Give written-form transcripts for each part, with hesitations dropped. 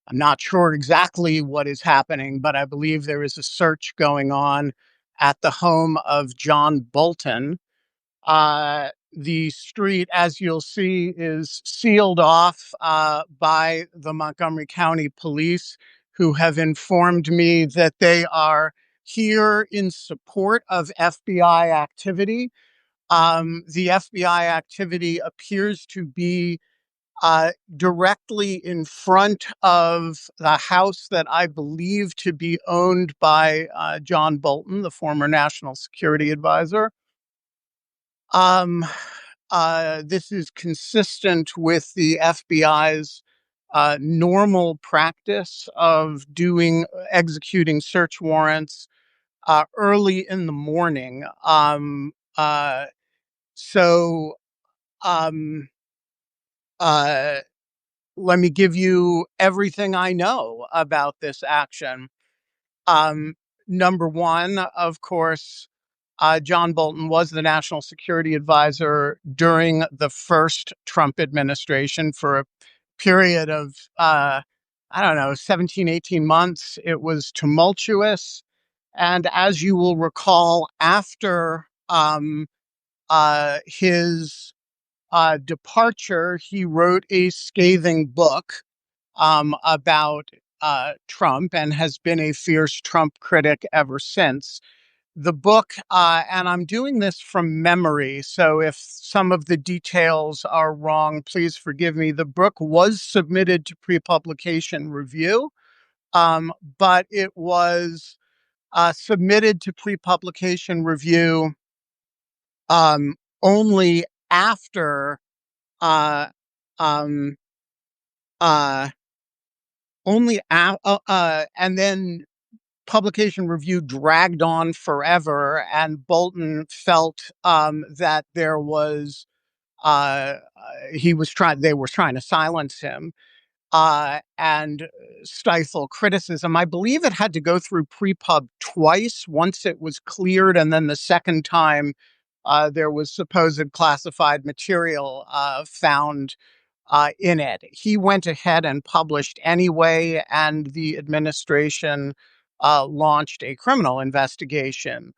I'm not sure exactly what is happening, but I believe there is a search going on at the home of John Bolton. The street, as you'll see, is sealed off by the Montgomery County Police, who have informed me that they are here in support of FBI activity. The FBI activity appears to be directly in front of the house that I believe to be owned by John Bolton, the former national security advisor. This is consistent with the FBI's normal practice of executing search warrants early in the morning. So um, uh, Let me give you everything I know about this action. Um, Number one, of course, John Bolton was the national security advisor during the first Trump administration for a period of, I don't know, 17, 18 months. It was tumultuous. And as you will recall, after his departure, he wrote a scathing book about Trump and has been a fierce Trump critic ever since. The book, and I'm doing this from memory, so if some of the details are wrong, please forgive me. The book was submitted to pre-publication review, but it was submitted to pre-publication review only after uh, um, uh, and then publication review dragged on forever, and Bolton felt that there was they were trying to silence him and stifle criticism. I believe it had to go through pre-pub twice. Once it was cleared, and then the second time there was supposed classified material found in it. He went ahead and published anyway, and the administration launched a criminal investigation.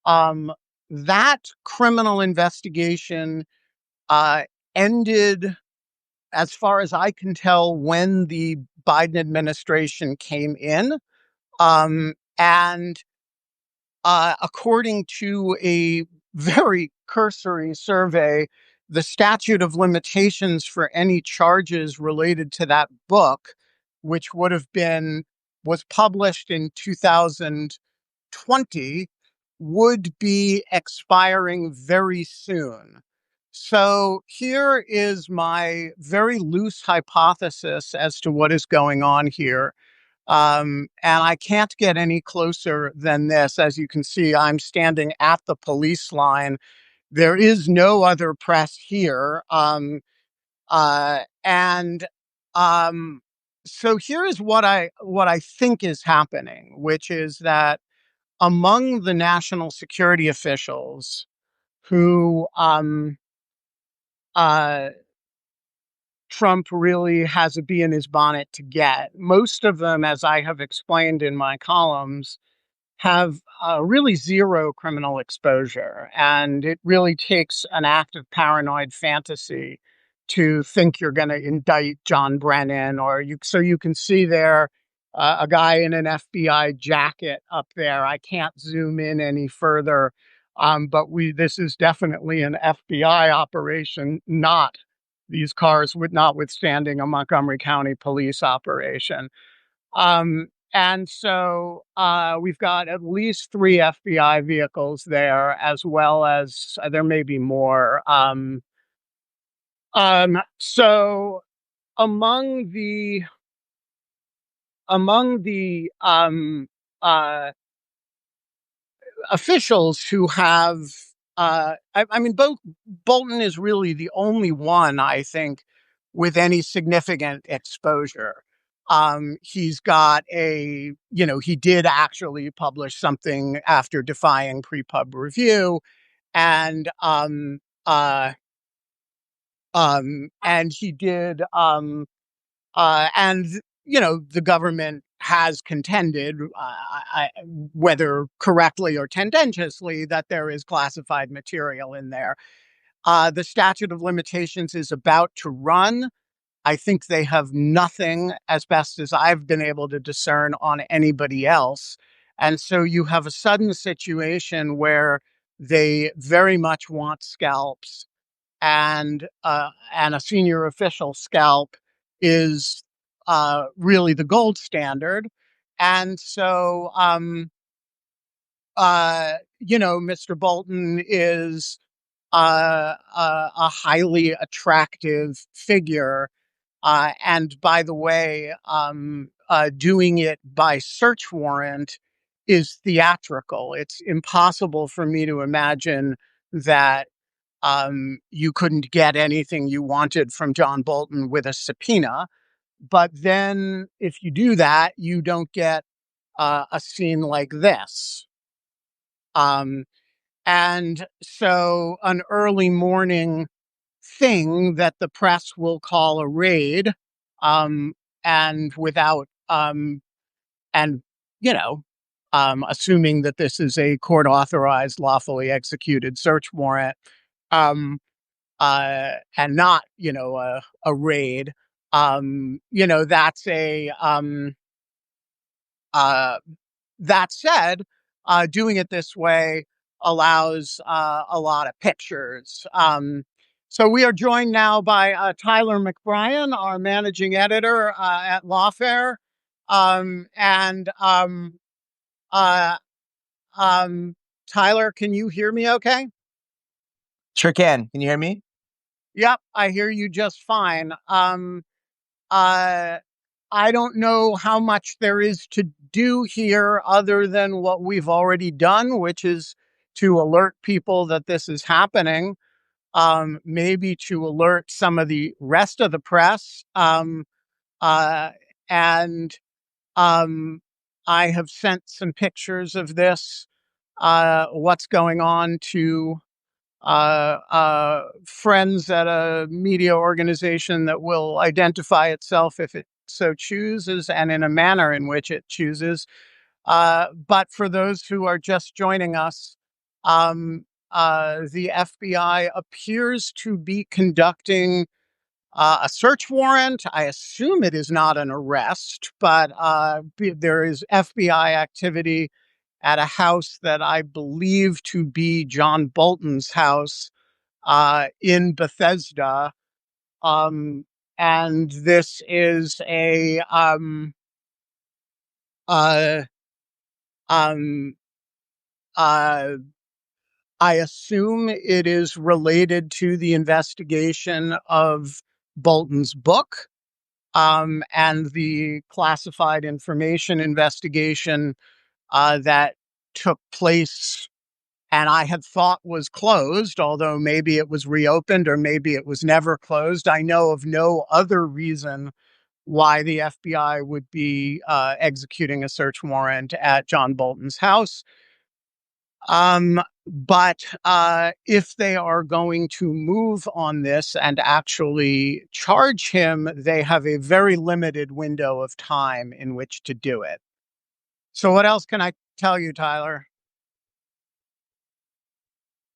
Um, that criminal investigation uh, ended, as far as I can tell, when the Biden administration came in. And according to a very cursory survey, the statute of limitations for any charges related to that book, which was published in 2020, would be expiring very soon. So here is my very loose hypothesis as to what is going on here. And I can't get any closer than this. As you can see, I'm standing at the police line. There is no other press here. And so here is what I think is happening, which is that among the national security officials who uh, Trump really has a bee in his bonnet to get, most of them, as I have explained in my columns, have really zero criminal exposure. And it really takes an act of paranoid fantasy to think you're going to indict John Brennan, so you can see there a guy in an FBI jacket up there. I can't zoom in any further, but this is definitely an FBI operation, not these cars notwithstanding a Montgomery County police operation. And so we've got at least 3 FBI vehicles there, as well as there may be more. So among the uh, officials who have, I mean, Bolton is really the only one, I think, with any significant exposure. He's got he did actually publish something after defying pre-pub review, and and he did, and the government has contended, whether correctly or tendentiously, that there is classified material in there. The statute of limitations is about to run. I think they have nothing, as best as I've been able to discern, on anybody else. And so you have a sudden situation where they very much want scalps, and a senior official scalp is really the gold standard. And so, Mr. Bolton is a highly attractive figure. And by the way, doing it by search warrant is theatrical. It's impossible for me to imagine that you couldn't get anything you wanted from John Bolton with a subpoena. But then if you do that, you don't get a scene like this. And so an early morning thing that the press will call a raid, and without, and, assuming that this is a court authorized, lawfully executed search warrant, um, and not, a raid, that's uh, that said, doing it this way allows a lot of pictures. So we are joined now by Tyler McBrien, our managing editor at Lawfare. And uh, Tyler, can you hear me okay? Sure can. Can you hear me? Yep, I hear you just fine. Uh, I don't know how much there is to do here other than what we've already done, which is to alert people that this is happening, maybe to alert some of the rest of the press. And I have sent some pictures of this, what's going on, to friends at a media organization that will identify itself if it so chooses and in a manner in which it chooses. But for those who are just joining us, the FBI appears to be conducting a search warrant. I assume it is not an arrest, but there is FBI activity at a house that I believe to be John Bolton's house in Bethesda. And this is a uh, um, uh, I assume it is related to the investigation of Bolton's book, and the classified information investigation that took place and I had thought was closed, although maybe it was reopened or maybe it was never closed. I know of no other reason why the FBI would be executing a search warrant at John Bolton's house. But if they are going to move on this and actually charge him, they have a very limited window of time in which to do it. So what else can I tell you, Tyler?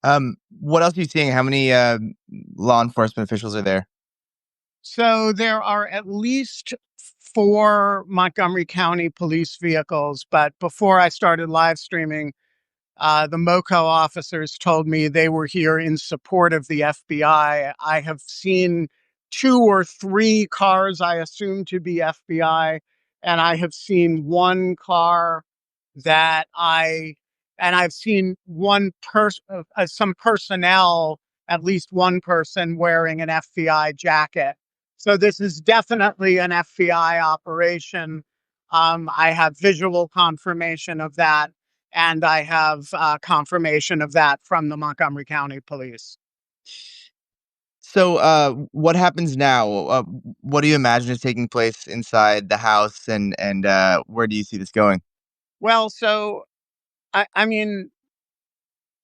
What else are you seeing? How many law enforcement officials are there? So there are at least 4 Montgomery County police vehicles, but before I started live streaming, the MoCo officers told me they were here in support of the FBI. I have seen 2 or 3 cars I assume to be FBI, and I have seen 1 car that I've seen some personnel, at least one person wearing an FBI jacket. So this is definitely an FBI operation. I have visual confirmation of that, and I have confirmation of that from the Montgomery County Police. So, what happens now? What do you imagine is taking place inside the house, and where do you see this going? Well, so I mean,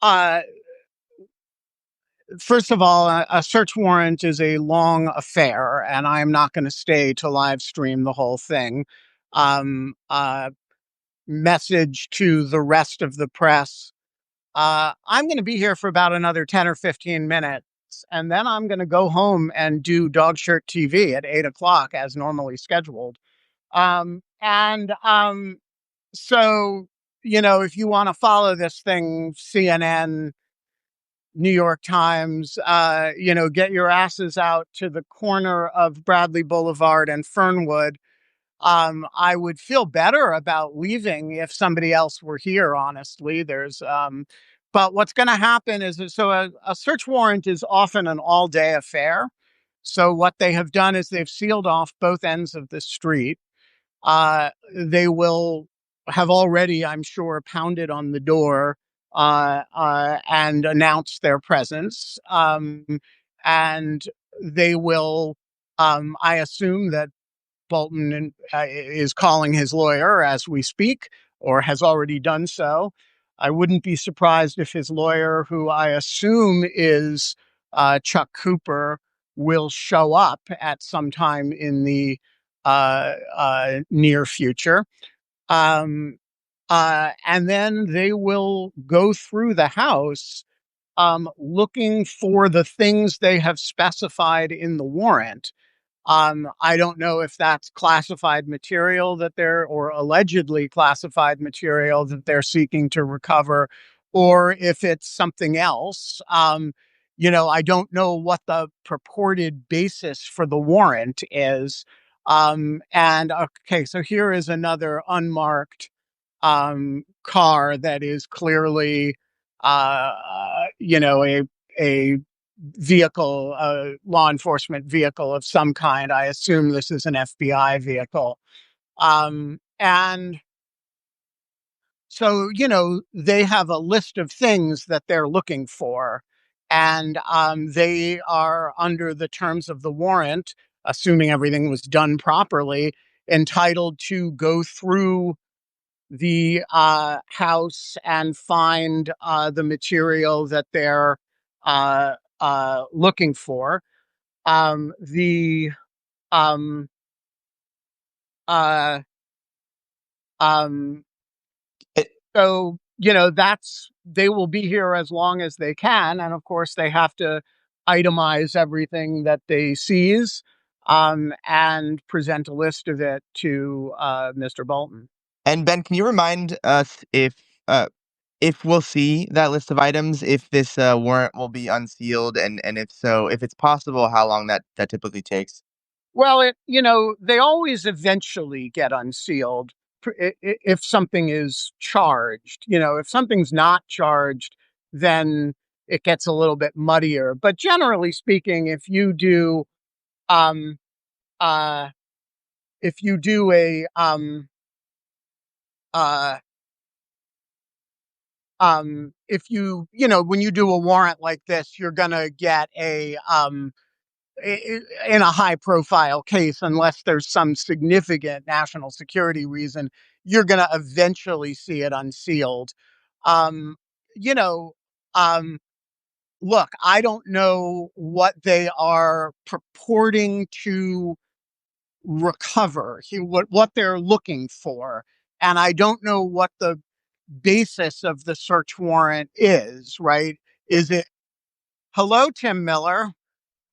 uh, first of all, a search warrant is a long affair, and I am not going to stay to live stream the whole thing. Um, uh, Message to the rest of the press. I'm going to be here for about another 10 or 15 minutes, and then I'm going to go home and do Dog Shirt TV at 8 o'clock as normally scheduled. And so, if you want to follow this thing, CNN, New York Times, get your asses out to the corner of Bradley Boulevard and Fernwood. I would feel better about leaving if somebody else were here, honestly. But what's going to happen is, a search warrant is often an all day affair. So what they have done is they've sealed off both ends of the street. They will have already, I'm sure, pounded on the door and announced their presence. And they will, I assume that Bolton is calling his lawyer as we speak, or has already done so. I wouldn't be surprised if his lawyer, who I assume is Chuck Cooper, will show up at some time in the near future. Um, and then they will go through the house looking for the things they have specified in the warrant. I don't know if that's classified material or allegedly classified material that they're seeking to recover, or if it's something else. I don't know what the purported basis for the warrant is. And okay, so here is another unmarked car that is clearly, a vehicle, a law enforcement vehicle of some kind. I assume this is an FBI vehicle. And so, they have a list of things that they're looking for. And they are, under the terms of the warrant, assuming everything was done properly, entitled to go through the house and find the material that they're looking for. The um uh um It, so that's they will be here as long as they can, and of course they have to itemize everything that they seize and present a list of it to Mr. Bolton. and Ben, can you remind us if we'll see that list of items, if this warrant will be unsealed, and if so, if it's possible, how long that typically takes? Well, they always eventually get unsealed if something is charged. If something's not charged, then it gets a little bit muddier. But generally speaking, um, uh, if you do uh, when you do a warrant like this, you're gonna get in a high profile case, unless there's some significant national security reason, you're going to eventually see it unsealed. Um, you know, um, Look, I don't know what they are purporting to recover, what they're looking for. And I don't know what the basis of the search warrant is, right? Is it, hello, Tim Miller?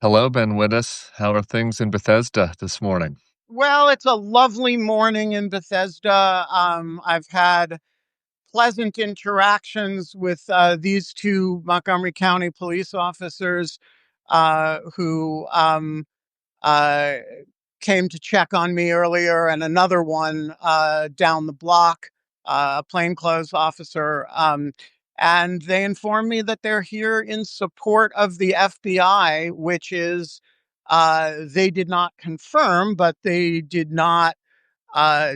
Hello, Ben Wittes. How are things in Bethesda this morning? Well, it's a lovely morning in Bethesda. I've had pleasant interactions with these two Montgomery County police officers who uh, came to check on me earlier, and another one down the block, a plainclothes officer. And they informed me that they're here in support of the FBI, which is, they did not confirm, but they did not uh,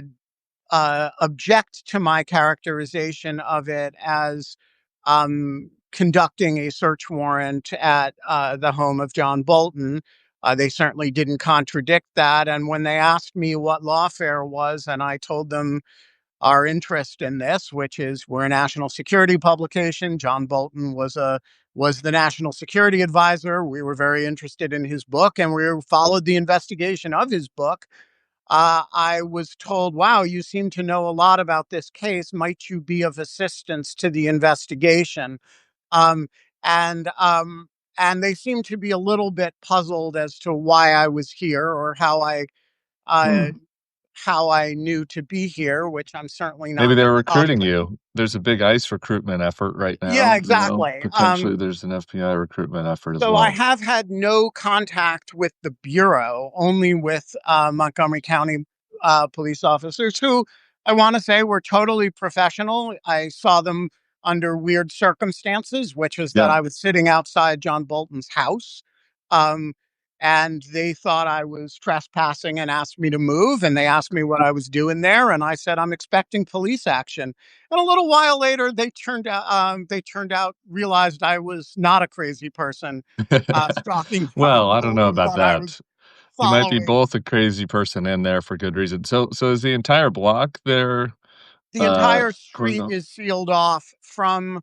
object to my characterization of it as conducting a search warrant at the home of John Bolton. They certainly didn't contradict that. And when they asked me what Lawfare was, and I told them our interest in this, which is we're a national security publication. John Bolton was a was the national security advisor. We were very interested in his book, and we followed the investigation of his book. I was told, wow, you seem to know a lot about this case. Might you be of assistance to the investigation? Um, and um, and they seemed to be a little bit puzzled as to why I was here or uh, Hmm. how I knew to be here, which I'm certainly Maybe not they going were to talk recruiting about. you. There's a big ICE recruitment effort right Yeah, now. exactly. Potentially there's an FBI recruitment effort as So I well. have had no contact with the Bureau, only with Montgomery County police officers who I want to say were totally professional. I saw them under weird circumstances, which was that Yeah. I was sitting outside John Bolton's house. Um, and they thought I was trespassing and asked me to move. And they asked me what I was doing there. And I said, I'm expecting police action. And a little while later, they turned out realized I was not a crazy person stalking John Well, I don't know Bolton, about but I was that. You might be following both a crazy person and there for good reason. So is the entire block there the entire closed street off? is sealed off from.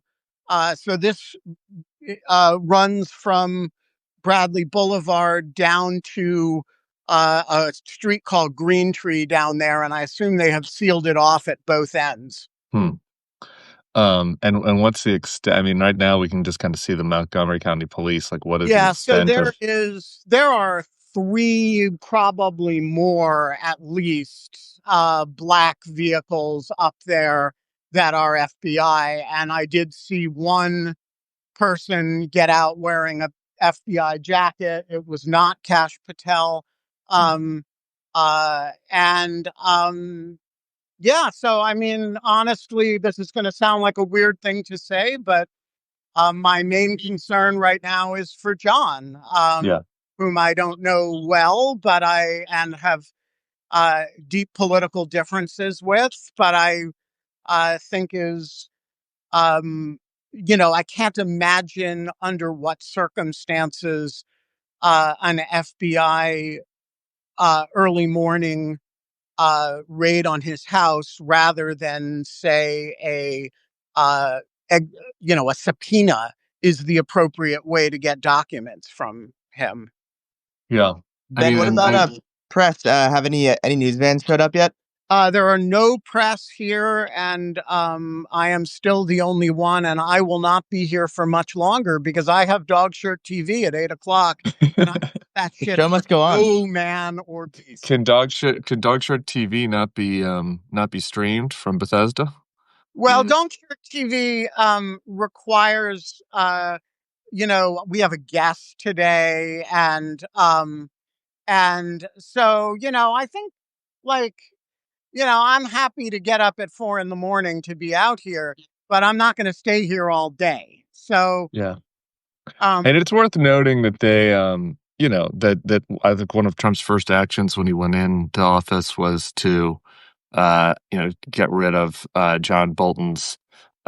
So this runs from Bradley Boulevard down to a street called Green Tree down there, and I assume they have sealed it off at both ends. Hmm. And what's the extent? I mean, right now we can just kind of see the Montgomery County Police. Like, what is the Yeah, so extent of? there are three, probably more at least, black vehicles up there that are FBI, and I did see one person get out wearing a FBI jacket. It was not Kash Patel. Um, and Yeah, so I mean, honestly, this is going to sound like a weird thing to say, but my main concern right now is for John, Yeah, whom I don't know well, but I and have deep political differences with, but I think is, um, I can't imagine under what circumstances an FBI early morning raid on his house rather than say uh, a a subpoena is the appropriate way to get documents from him. yeah. I Ben, mean, what about press? Have any news vans showed up yet? There are no press here, and I am still the only one, and I will not be here for much longer because I have Dog Shirt TV at 8 o'clock, and I that The shit show for must go on. no man or beast. can Dog Shirt TV not be streamed from Bethesda? Well, Dog Shirt TV requires we have a guest today, and so I think, like, I'm happy to get up at 4 in the morning to be out here, but I'm not going to stay here all day. So, Yeah. um, And it's worth noting that they, that I think one of Trump's first actions when he went into office was to, get rid of John Bolton's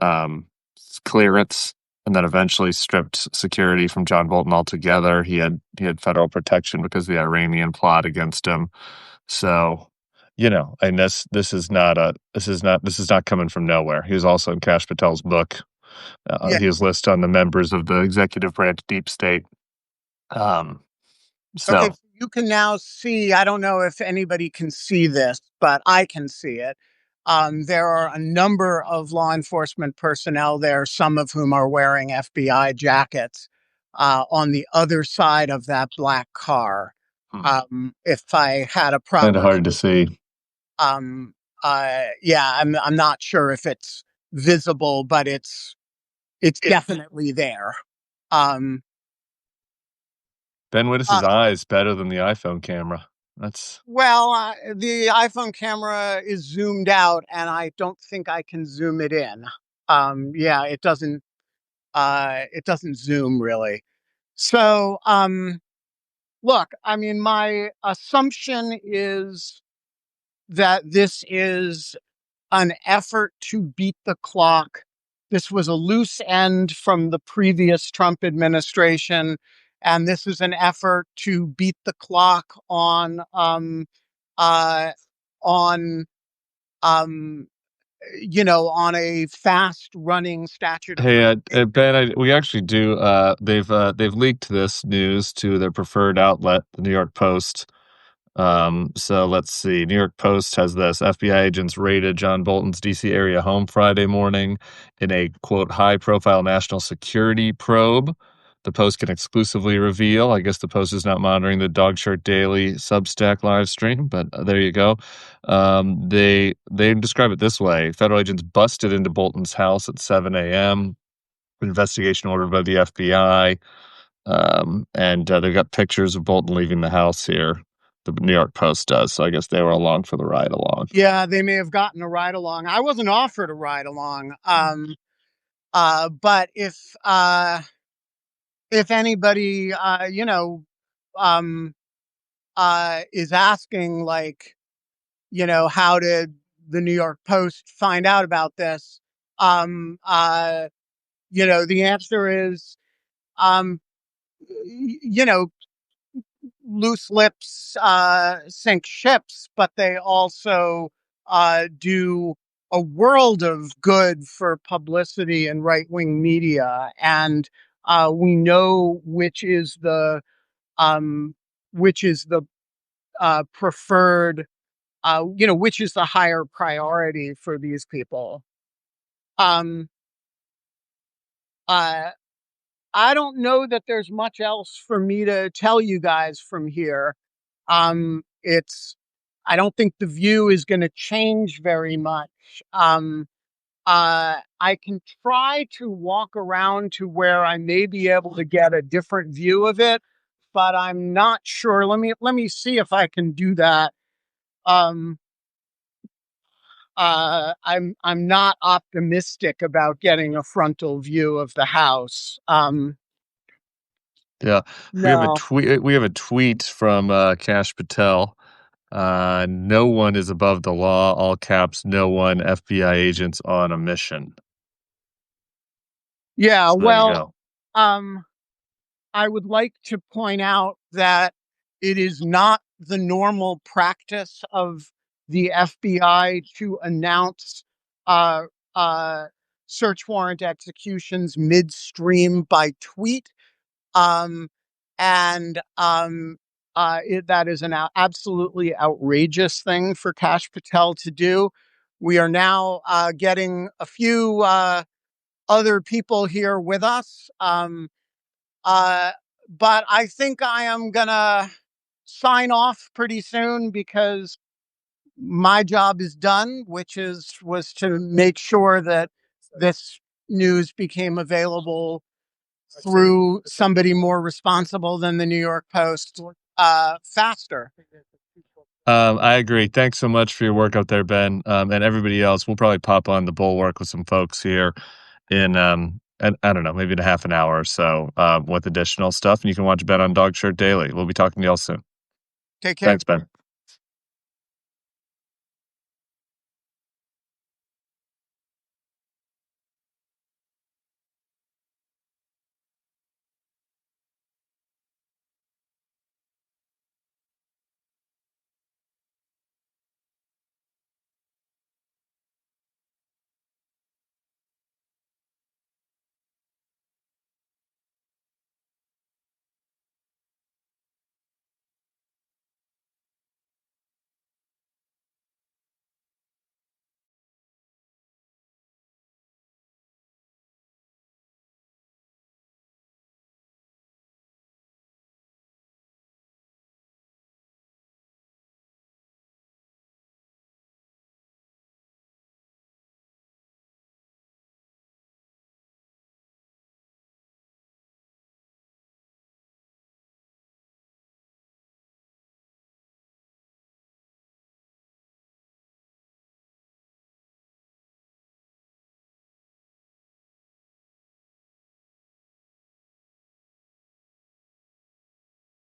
um, clearance, and then eventually stripped security from John Bolton altogether. He had federal protection because of the Iranian plot against him. So, and this is not coming from nowhere. He was also in Kash Patel's book. yeah. He was listed on the members of the executive branch deep state. Um, Okay. so So you can now see, I don't know if anybody can see this, but I can see it. There are a number of law enforcement personnel there, some of whom are wearing FBI jackets on the other side of that black car. If I had a kind of proper hard to see. Um, yeah, I'm not sure if it's visible, but it's definitely there. Um, Ben uh, Wittes's eyes better than the iPhone camera. That's well, the iPhone camera is zoomed out, and I don't think I can zoom it in. Yeah, it doesn't zoom really. So, look, I mean, my assumption is that this is an effort to beat the clock. This was a loose end from the previous Trump administration, and this is an effort to beat the clock uh, on um, on a fast running statute of Hey, limitations. Ben, we actually do. They've leaked this news to their preferred outlet, the New York Post. So let's see. New York Post has this: FBI agents raided John Bolton's DC area home Friday morning in a quote high-profile national security probe. The Post can exclusively reveal. I guess the Post is not monitoring the Dog Shirt Daily Substack live stream, but there you go. They describe it this way: federal agents busted into Bolton's house at 7 a.m. Investigation ordered by the FBI. And they've got pictures of Bolton leaving the house here. The New York Post does, so I guess they were along for the ride along. Yeah, they may have gotten a ride along. I wasn't offered a ride along. But if anybody, is asking, like, how did the New York Post find out about this? The answer is, you know, loose lips sink ships, but they also do a world of good for publicity and right-wing media, and we know which is the preferred, which is the higher priority for these people. Um, uh, I don't know that there's much else for me to tell you guys from here. I don't think the view is going to change very much. I can try to walk around to where I may be able to get a different view of it, but I'm not sure. Let me see if I can do that. I'm not optimistic about getting a frontal view of the house. Yeah, we have a No. tweet. We have a tweet from Kash Patel. No one is above the law. All caps. No one. FBI agents on a mission. Yeah. So there you Well, go. I would like to point out that it is not the normal practice of the FBI to announce uh, uh, search warrant executions midstream by tweet. Um, and that is an absolutely outrageous thing for Kash Patel to do. We are now getting a few other people here with us. But I think I am gonna sign off pretty soon because my job is done, which was to make sure that this news became available through somebody more responsible than the New York Post faster. I agree. Thanks so much for your work out there, Ben, and everybody else. We'll probably pop on the Bulwark with some folks here in and I don't know, maybe in a half an hour or so with additional stuff. And you can watch Ben on Dog Shirt Daily. We'll be talking to y'all soon. Take care. Thanks, Ben.